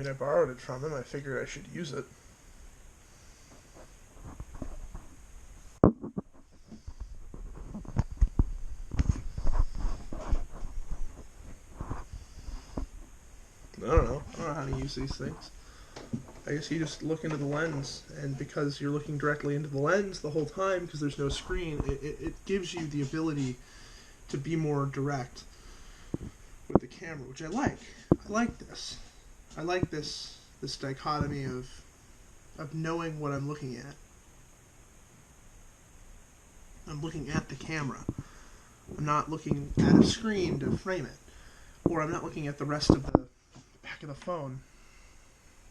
I borrowed it from him. I figured I should use it. I don't know how to use these things. I guess you just look into the lens, and because you're looking directly into the lens the whole time, because there's no screen, it gives you the ability to be more direct with the camera, which I like. I like this. I like this dichotomy of knowing what I'm looking at. I'm looking at the camera. I'm not looking at a screen to frame it. Or I'm not looking at the rest of the back of the phone,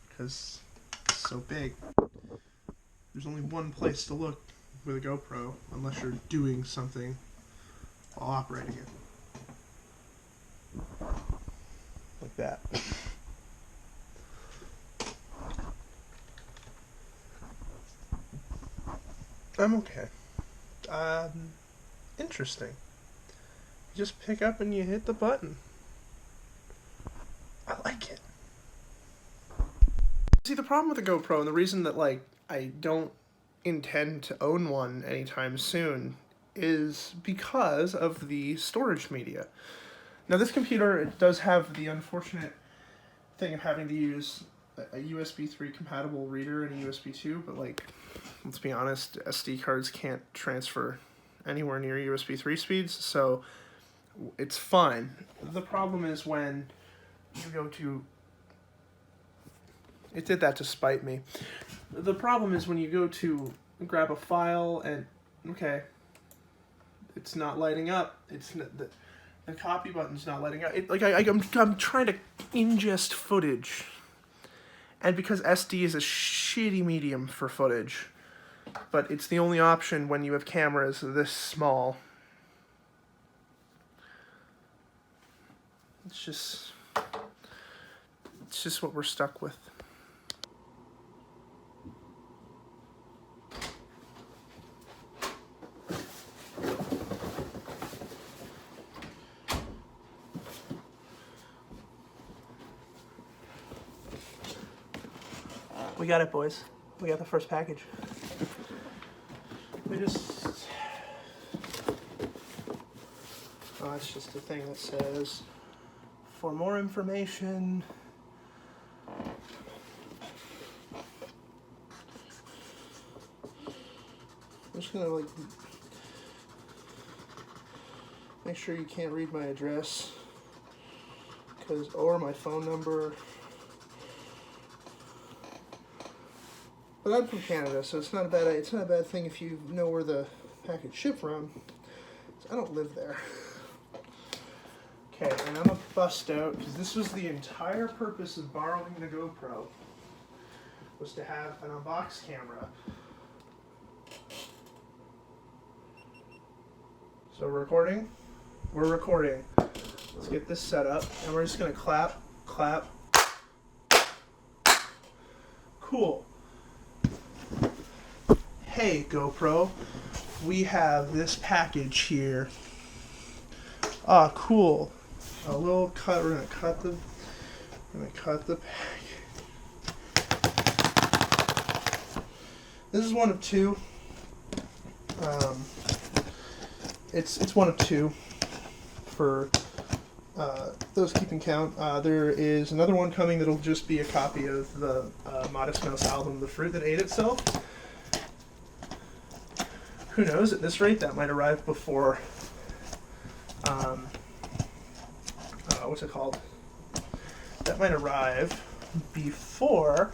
because it's so big. There's only one place to look with a GoPro, unless you're doing something while operating it. Like that. I'm okay. Interesting. You just pick up and you hit the button. I like it. See, the problem with the GoPro, and the reason that, like, I don't intend to own one anytime soon, is because of the storage media. Now, this computer, it does have the unfortunate thing of having to use a USB 3 compatible reader and a USB 2, but, like, let's be honest, SD cards can't transfer anywhere near USB 3 speeds, so it's fine. The problem is when you go to... It did that to spite me. The problem is when you go to grab a file and, okay, it's not lighting up. It's not, the copy button's not lighting up. I'm trying to ingest footage, and because SD is a shitty medium for footage, but it's the only option when you have cameras this small. It's just what we're stuck with. We got it, boys. We got the first package. We just... Oh, it's just a thing that says, for more information... I'm just gonna, like, make sure you can't read my address, or my phone number. But I'm from Canada, so it's not a bad thing if you know where the package shipped from. I don't live there. Okay, and I'm gonna bust out, because this was the entire purpose of borrowing the GoPro, was to have an unbox camera. So we're recording? We're recording. Let's get this set up, and we're just gonna clap, clap. Cool. Hey GoPro, we have this package here. Ah, cool. A little cut. We're gonna cut the pack. This is one of two. It's one of two for those keeping count. There is another one coming that'll just be a copy of the Modest Mouse album, The Fruit That Ate Itself. Who knows? At this rate, that might arrive before. What's it called? That might arrive before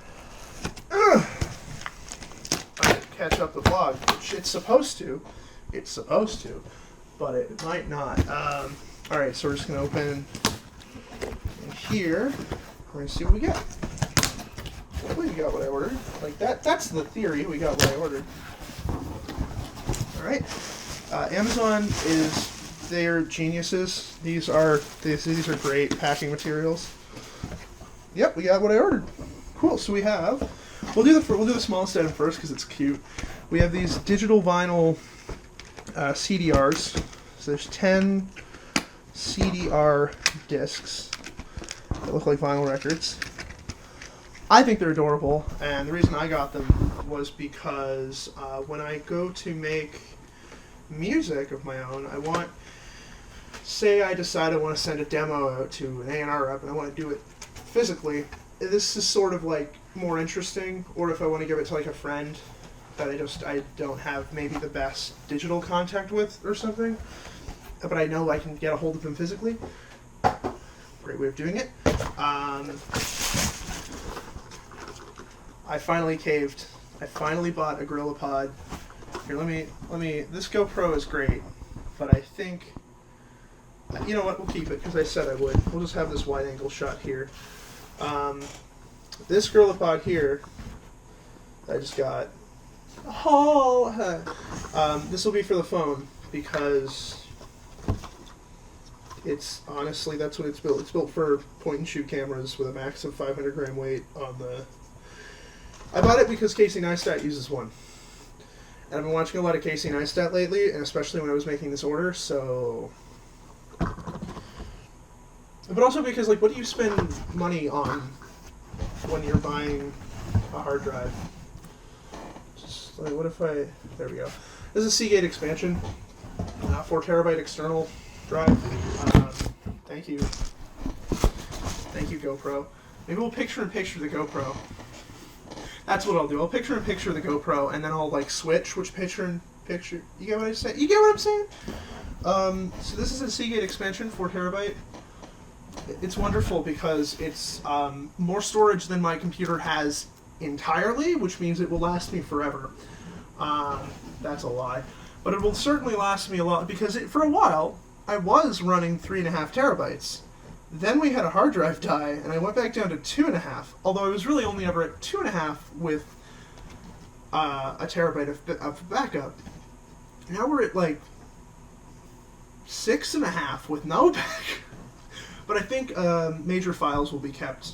I catch up the vlog, which it's supposed to. It's supposed to, but it might not. All right, so we're just gonna open in here. We're gonna see what we get. Hopefully, we got what I ordered. Like that. That's the theory. We got what I ordered. All right. Amazon they're geniuses. These are great packing materials. Yep, we got what I ordered. Cool. So we'll do the smallest item first because it's cute. We have these digital vinyl CDRs. So there's 10 CDR discs that look like vinyl records. I think they're adorable, and the reason I got them was because when I go to make music of my own, I want, say I decide I want to send a demo out to an A&R rep and I want to do it physically, this is sort of like more interesting, or if I want to give it to like a friend that I don't have maybe the best digital contact with or something, but I know I can get a hold of them physically. Great way of doing it. I finally caved. I finally bought a GorillaPod. Here, let me. This GoPro is great, but I think, you know what? We'll keep it because I said I would. We'll just have this wide-angle shot here. This GorillaPod here, I just got. This will be for the phone because it's honestly that's what it's built. It's built for point-and-shoot cameras with a max of 500 gram weight on the. I bought it because Casey Neistat uses one. And I've been watching a lot of Casey Neistat lately, and especially when I was making this order, so... But also because, like, what do you spend money on when you're buying a hard drive? Just, like, what if I... There we go. This is a Seagate expansion. 4 terabyte external drive. Thank you. Thank you, GoPro. Maybe we'll picture-in-picture the GoPro. That's what I'll do. I'll picture-in-picture the GoPro, and then I'll like switch which picture-in-picture. You get what I say? You get what I'm saying? So this is a Seagate expansion, 4 terabyte. It's wonderful because it's more storage than my computer has entirely, which means it will last me forever. That's a lie, but it will certainly last me a lot because for a while I was running 3.5 terabytes. Then we had a hard drive die, and I went back down to 2.5. Although I was really only ever at 2.5 with a terabyte of backup. Now we're at like 6.5 with no backup. But I think major files will be kept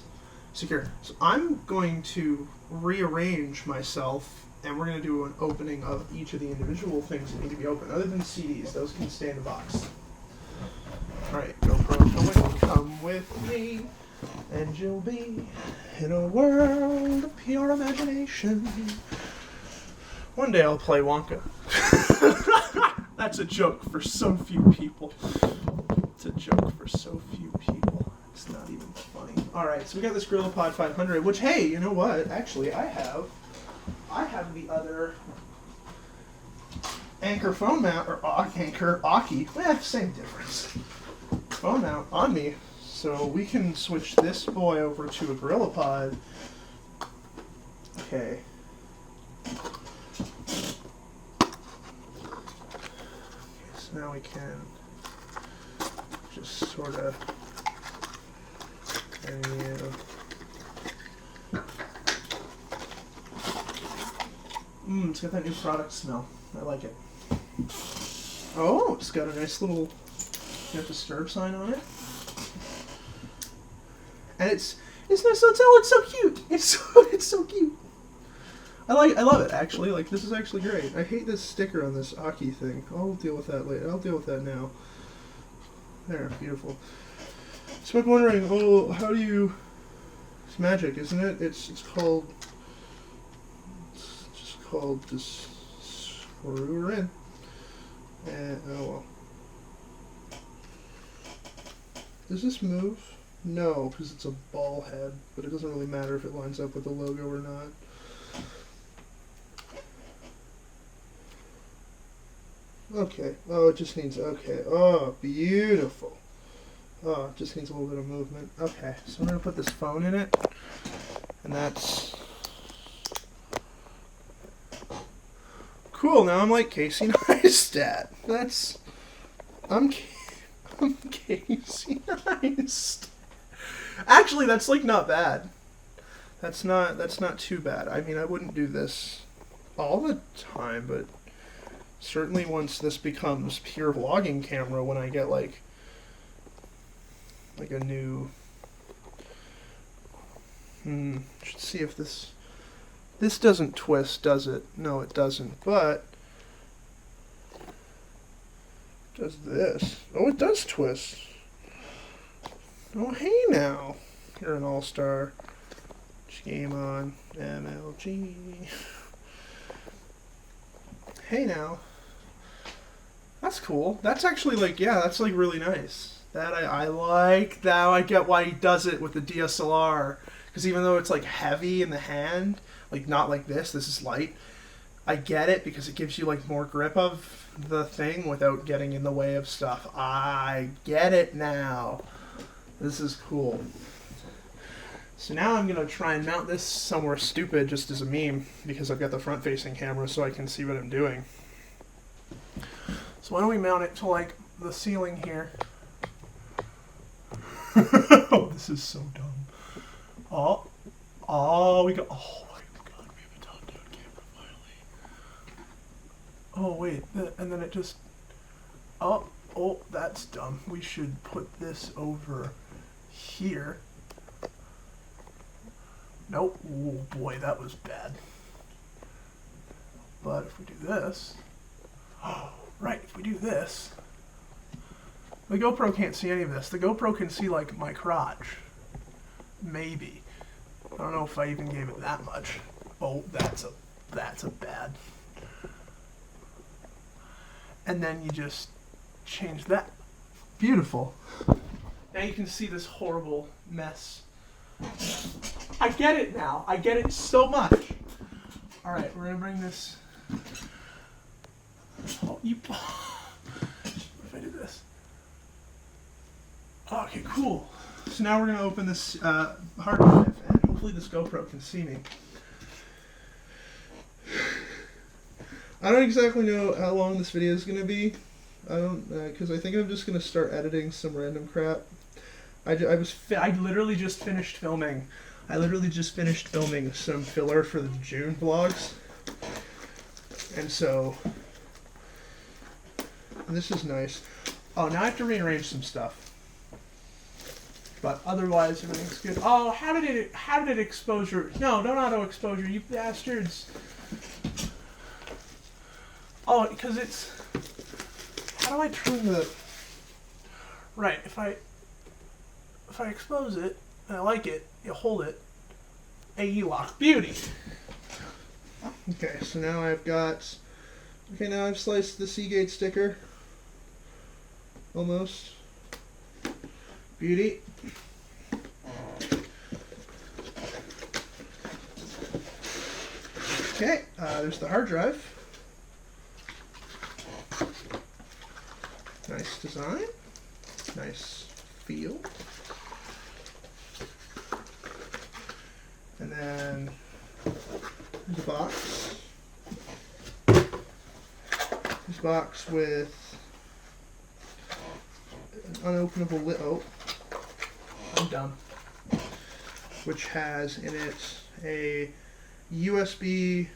secure. So I'm going to rearrange myself, and we're going to do an opening of each of the individual things that need to be opened. Other than CDs, those can stay in the box. Alright, GoPro, come with me, and you'll be in a world of pure imagination. One day I'll play Wonka. That's a joke for so few people. It's a joke for so few people. It's not even funny. Alright, so we got this GorillaPod 500, which, hey, you know what? Actually, I have the other Anker phone mount, or Anker, Aki. Same difference. Phone mount on me, so we can switch this boy over to a GorillaPod. Okay. So now we can just sort of it's got that new product smell. I like it. Oh, it's got a nice little disturb sign on it. And it's nice. It's so cute. It's so cute. I love it actually. Like, this is actually great. I hate this sticker on this Aki thing. I'll deal with that later. I'll deal with that now. There, beautiful. So I'm wondering, how do you? It's magic, isn't it? It's just called this. Screw her in. And oh well. Does this move? No, because it's a ball head, but it doesn't really matter if it lines up with the logo or not. Okay. Oh, it just needs, okay. Oh, beautiful. Oh, it just needs a little bit of movement. Okay, so I'm going to put this phone in it, and that's... Cool, now I'm like Casey Neistat. I'm Casey Neistat. Actually, that's like not bad. That's not too bad. I mean, I wouldn't do this all the time, but certainly once this becomes pure vlogging camera, when I get like a new should see if this doesn't twist, does it? No, it doesn't, but does this. Oh, it does twist. Oh, hey now. You're an all-star. Game on MLG. Hey now. That's cool. That's actually like, yeah, that's like really nice. That I like. Now I get why he does it with the DSLR. Because even though it's like heavy in the hand, like not like this is light. I get it because it gives you like more grip of the thing without getting in the way of stuff. I get it now. This is cool. So now I'm going to try and mount this somewhere stupid just as a meme because I've got the front-facing camera so I can see what I'm doing. So why don't we mount it to like the ceiling here? Oh, this is so dumb. Oh, we got, oh my god, we have a top-down camera finally. Oh wait, and then it just, oh, that's dumb. We should put this over here. Nope. Oh boy, that was bad. But if we do this, oh, right, if we do this, the GoPro can't see any of this. The GoPro can see like my crotch. Maybe. I don't know if I even gave it that much. Oh, that's a bad. And then you just change that. Beautiful. Now you can see this horrible mess. I get it now. I get it so much. All right, we're gonna bring this. Oh, you. If I do this. Okay, cool. So now we're gonna open this hard drive, and hopefully this GoPro can see me. I don't exactly know how long this video is gonna be. I don't, because I think I'm just gonna start editing some random crap. I literally just finished filming. I literally just finished filming some filler for the June vlogs. And so, this is nice. Oh, now I have to rearrange some stuff. But otherwise, everything's good. Oh, how did it exposure? No, don't auto exposure, you bastards. Oh, because it's, how do I turn the, right, if I expose it, and I like it, you hold it, AE lock, beauty. Okay, so now I've got, now I've sliced the Seagate sticker, almost, beauty. Okay, there's the hard drive. Nice design, nice feel. And then the box. This box with an unopenable lid. Oh, I'm done. Which has in it a USB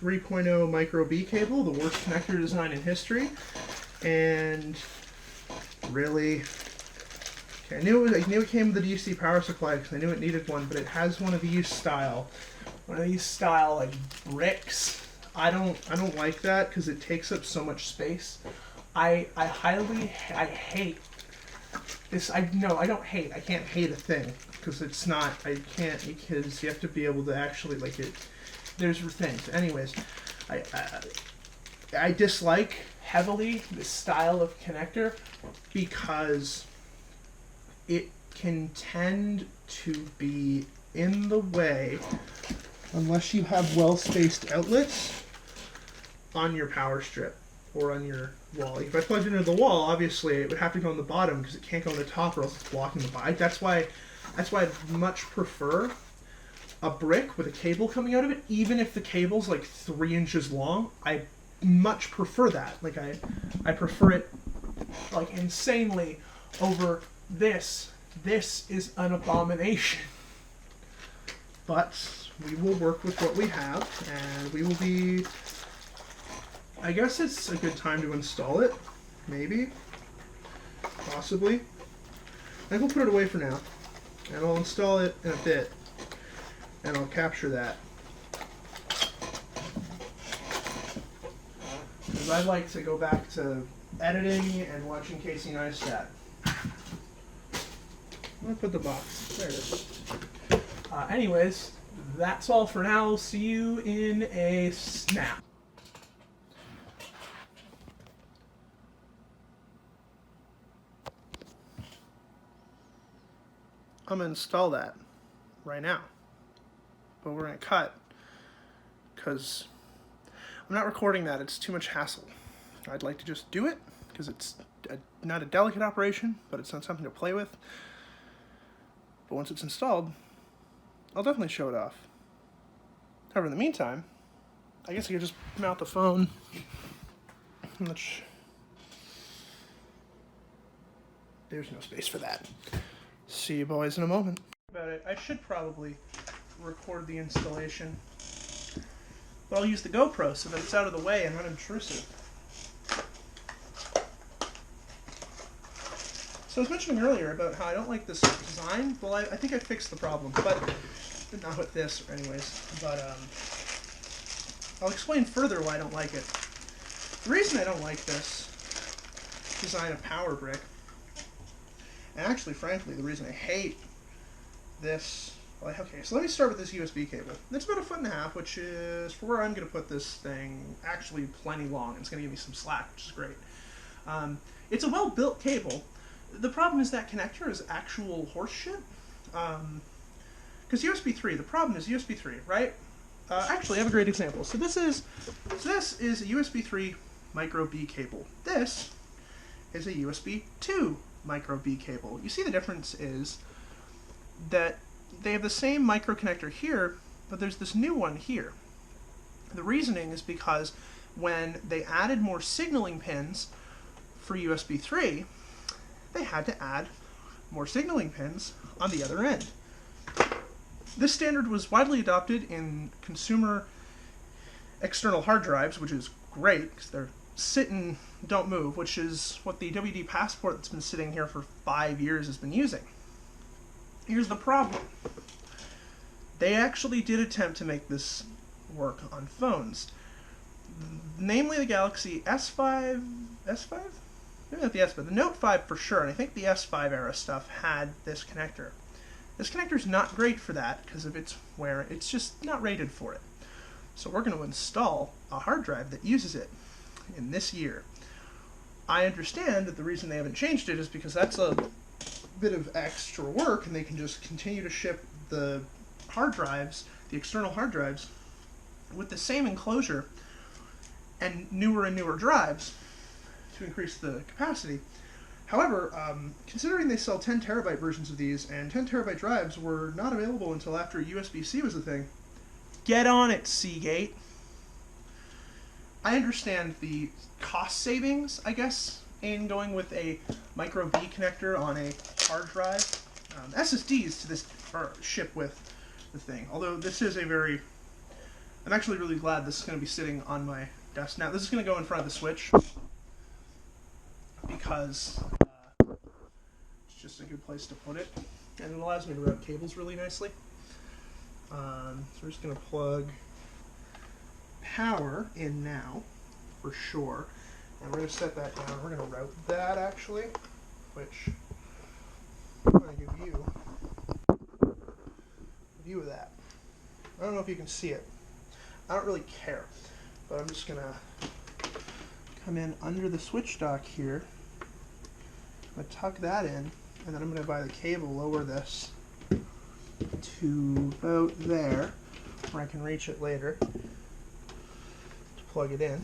3.0 micro B cable, the worst connector design in history. And really, okay, I knew it came with a DC power supply because I knew it needed one, but it has one of these style like bricks. I don't like that because it takes up so much space. I hate this. I don't hate. I can't hate a thing because it's not. I can't because you have to be able to actually like it. There's things. Anyways, I dislike heavily this style of connector because it can tend to be in the way unless you have well-spaced outlets on your power strip or on your wall. If I plugged it into the wall, obviously it would have to go on the bottom because it can't go on the top or else it's blocking the bike. That's why I much prefer a brick with a cable coming out of it, even if the cable's like 3 inches long. I much prefer that. Like I prefer it like insanely over this. This is an abomination. But we will work with what we have, and we will be, I guess it's a good time to install it. Maybe. Possibly. I think we'll put it away for now. And I'll install it in a bit. And I'll capture that. Because I'd like to go back to editing and watching Casey Neistat. I'm going to put the box. There it is. Anyways, that's all for now. See you in a snap. I'm going to install that right now. But we're going to cut because I'm not recording that. It's too much hassle. I'd like to just do it because it's not a delicate operation, but it's not something to play with. But once it's installed, I'll definitely show it off. However, in the meantime, I guess I could just mount the phone. Which there's no space for that. See you boys in a moment. About it, I should probably record the installation, but I'll use the GoPro so that it's out of the way and unobtrusive. So I was mentioning earlier about how I don't like this design. Well, I think I fixed the problem, but not with this, anyways. But I'll explain further why I don't like it. The reason I don't like this design of Power Brick, and actually, frankly, the reason I hate this... Well, okay, so let me start with this USB cable. It's about 1.5 feet, which is, for where I'm going to put this thing, actually plenty long. It's going to give me some slack, which is great. It's a well-built cable. The problem is that connector is actual horse shit. Because USB 3, the problem is USB 3, right? Actually, I have a great example. So this is a USB 3 micro B cable. This is a USB 2 micro B cable. You see the difference is that they have the same micro connector here, but there's this new one here. The reasoning is because when they added more signaling pins for USB 3, they had to add more signaling pins on the other end. This standard was widely adopted in consumer external hard drives, which is great because they're sit and don't move, which is what the WD Passport that's been sitting here for 5 years has been using. Here's the problem. They actually did attempt to make this work on phones. Namely the Galaxy S5? Maybe not the S5, the Note 5 for sure, and I think the S5 era stuff had this connector. This connector's not great for that because of its wear. It's just not rated for it. So we're going to install a hard drive that uses it in this year. I understand that the reason they haven't changed it is because that's a bit of extra work and they can just continue to ship the hard drives, the external hard drives, with the same enclosure and newer drives to increase the capacity. However, considering they sell 10 terabyte versions of these, and 10 terabyte drives were not available until after USB-C was a thing, get on it, Seagate. I understand the cost savings, I guess, in going with a micro B connector on a hard drive. SSDs to this ship with the thing, although this is a very... I'm actually really glad this is going to be sitting on my desk. Now, this is going to go in front of the Switch, because it's just a good place to put it, and it allows me to route cables really nicely. So we're just going to plug power in now, for sure, and we're going to set that down. We're going to route that, actually, which I'm going to give you a view of that. I don't know if you can see it. I don't really care, but I'm just going to come in under the switch dock here. I'm going to tuck that in, and then I'm going to, by the cable, lower this to about there, where I can reach it later to plug it in.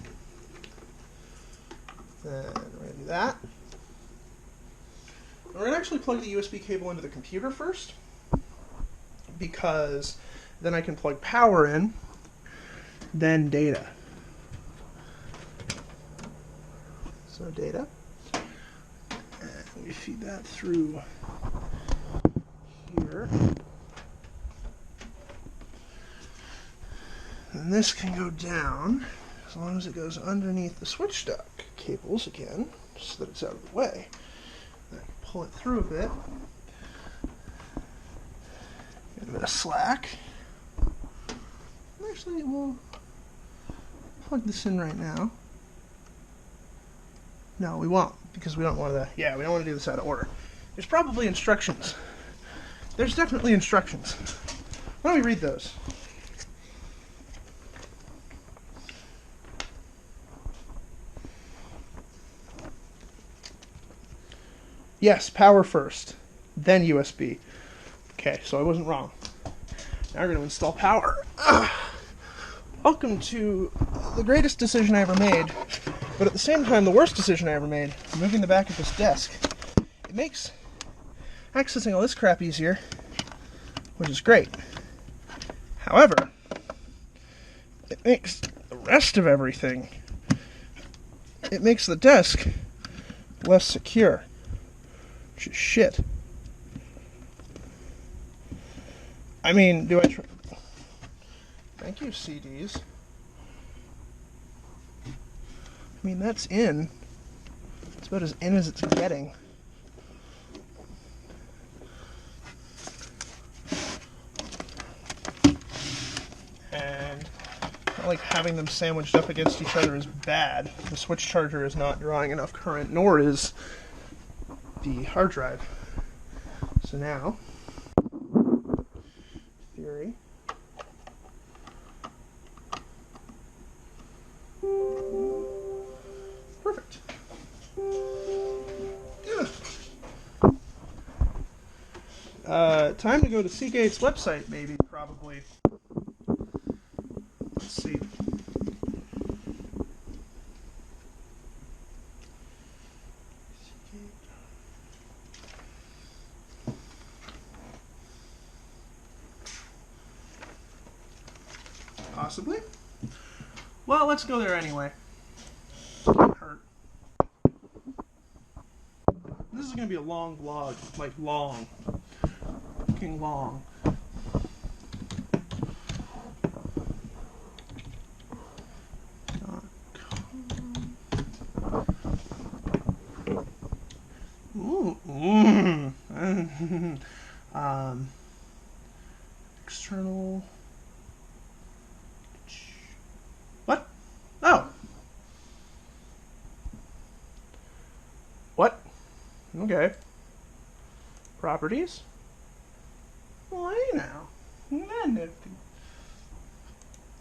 Then we're going to do that. We're going to actually plug the USB cable into the computer first, because then I can plug power in, then data. So data. And we feed that through here. And this can go down as long as it goes underneath the switch dock cables again, so that it's out of the way. Then I can pull it through a bit. Get a bit of slack. Actually, we'll plug this in right now. No, we won't, because we don't want to. Yeah, we don't want to do this out of order. There's probably instructions. There's definitely instructions. Why don't we read those? Yes, power first, then USB. Okay, so I wasn't wrong. Now we're going to install power. Welcome to the greatest decision I ever made, but at the same time, the worst decision I ever made, moving the back of this desk. It makes accessing all this crap easier, which is great. However, it makes the rest of everything, it makes the desk less secure, which is shit. I mean, do I try? Thank you, CDs. I mean, that's in. It's about as in as it's getting. And not like having them sandwiched up against each other is bad. The switch charger is not drawing enough current, nor is the hard drive. So now, theory. Perfect. Time to go to Seagate's website, maybe, probably. Let's see. Possibly. Well, let's go there anyway. It can't hurt. This is going to be a long vlog. Like, long. Fucking long. Ooh. External. What? Oh. What? Okay. Properties? Well, hey now.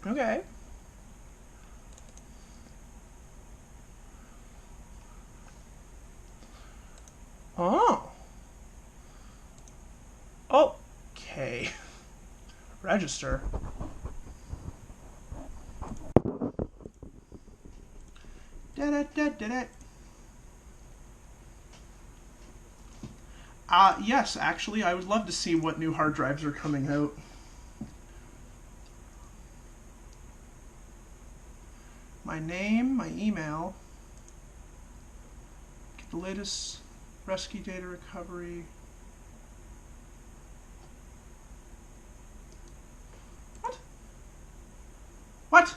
Okay. Oh. Okay. Register. Yes, actually, I would love to see what new hard drives are coming out. My name, my email, get the latest rescue data recovery. What? What?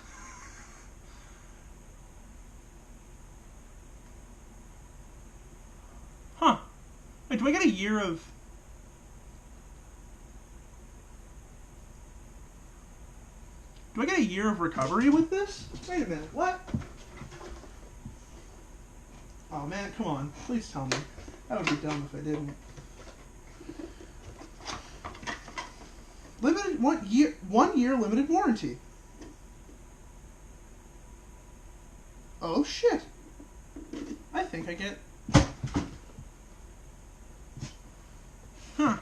Huh. Wait, do I get a year of... Do I get a year of recovery with this? Wait a minute, what? Oh man, come on. Please tell me. That would be dumb if I didn't. Limited, 1 year limited warranty. Oh shit. I think I get... Huh.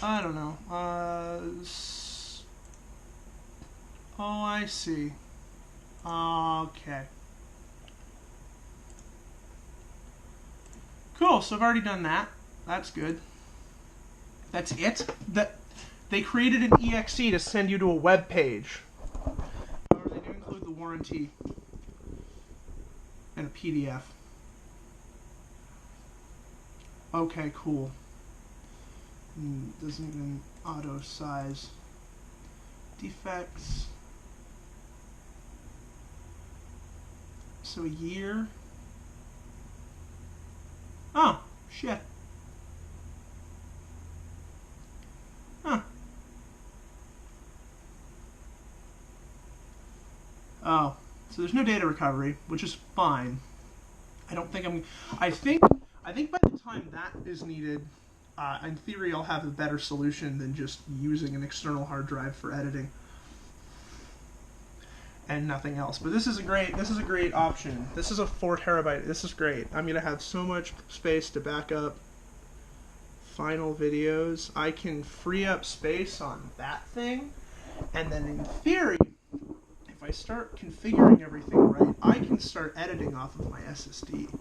I don't know. Oh, I see. Okay. Cool, so I've already done that. That's good. That's it? They created an exe to send you to a web page. However, they do include the warranty and a PDF. Okay, cool. Doesn't even auto size. Defects. So a year. Oh, shit. Huh. Oh, so there's no data recovery, which is fine. I think by the time that is needed, in theory, I'll have a better solution than just using an external hard drive for editing and nothing else. But this is a great option. This is a 4 terabyte. This is great. I'm gonna have so much space to back up final videos. I can free up space on that thing, and then in theory, if I start configuring everything right, I can start editing off of my SSD.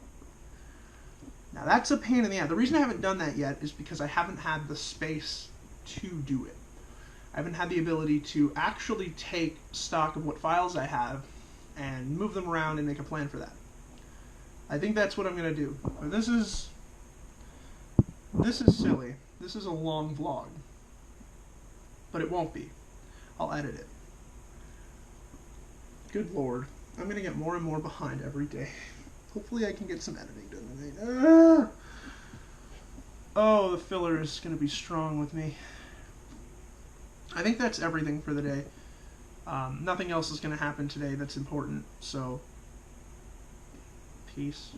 Now that's a pain in the ass. The reason I haven't done that yet is because I haven't had the space to do it. I haven't had the ability to actually take stock of what files I have and move them around and make a plan for that. I think that's what I'm going to do. This is silly. This is a long vlog. But it won't be. I'll edit it. Good Lord. I'm going to get more and more behind every day. Hopefully I can get some editing done tonight. Oh, the filler is going to be strong with me. I think that's everything for the day. Nothing else is going to happen today that's important, so peace.